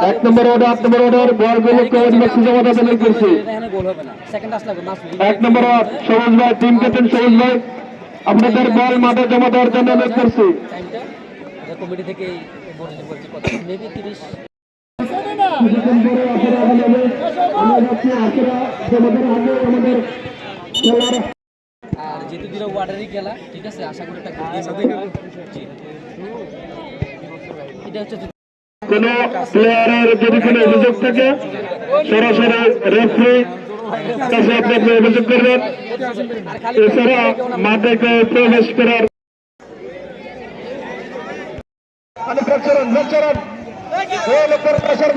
এক নম্বর অর্ডার বলগুলো কবি বক্সি জমা দান করছি। এক নম্বর সবুজ ভাই, টিম ক্যাপ্টেন সবুজ ভাই, আপনাদের বল মাঠে জমা দেওয়ার জন্য অনুরোধ করছি। কমিটি থেকে মেবি 30 আর যেহেতু দুটো ওয়ার্ডারই খেলা, ঠিক আছে, আশা করি একটা এটা হচ্ছে কোন প্লেয়ারের যদি কোনো অভিযোগ থাকে সরাসরি রেফারি কাছে আপনি অভিযোগ করবেন। এছাড়া মাঠে প্রবেশ করার প্রেসার